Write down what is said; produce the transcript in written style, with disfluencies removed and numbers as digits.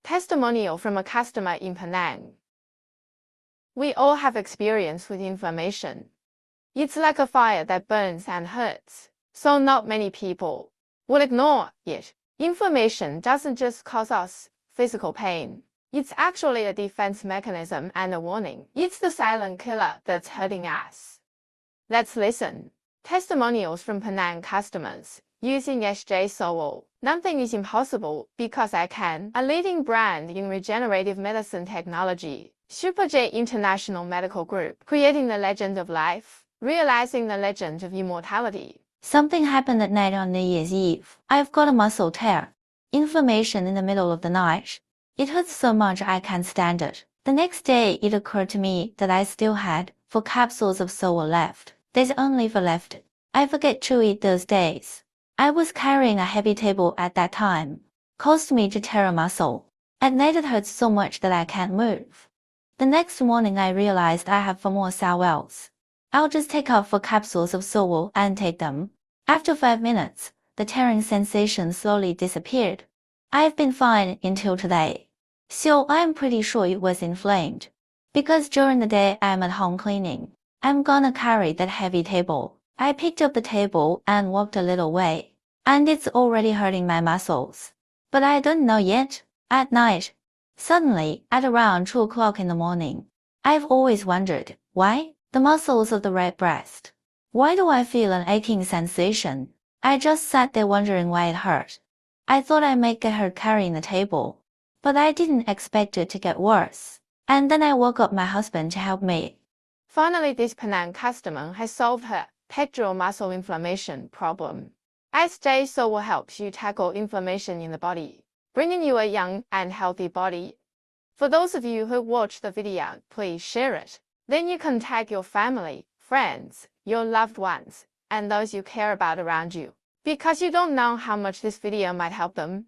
Testimonial from a customer in Penang. We all have experience with inflammation. It's like a fire that burns and hurts, so not many people will ignore it. Inflammation doesn't just cause us physical pain. It's actually a defense mechanism and a warning. It's the silent killer that's hurting us. Let's listen. Testimonials from Penang customers using SJ Sowell. Nothing is impossible because I can. A leading brand in regenerative medicine technology. Super J International Medical Group. Creating the legend of life. Realizing the legend of immortality. Something happened at night on New Year's Eve. I've got a muscle tear. Inflammation in the middle of the night. It hurts so much I can't stand it. The next day it occurred to me that I still had 4 capsules of Sowell left. There's only 4 left. I forget to eat those days. I was carrying a heavy table at that time. Caused me to tear a muscle. At night it hurts so much that I can't move. The next morning I realized I have 4 more Sowells. I'll just take out 4 capsules of Sowell and take them. After 5 minutes, the tearing sensation slowly disappeared. I've been fine until today. So I'm pretty sure it was inflamed. Because during the day I'm at home cleaning. I'm gonna carry that heavy table. I picked up the table and walked a little way. And it's already hurting my muscles. But I don't know yet. At night. Suddenly, at around 2 o'clock in the morning. I've always wondered, why? The muscles of the right breast. Why do I feel an aching sensation? I just sat there wondering why it hurt. I thought I might get hurt carrying the table. But I didn't expect it to get worse. And then I woke up my husband to help me. Finally, this Penang customer has solved her pectoral muscle inflammation problem. SJ Sowell helps you tackle inflammation in the body, bringing you a young and healthy body. For those of you who watched the video, please share it. Then you can tag your family, friends, your loved ones, and those you care about around you, because you don't know how much this video might help them.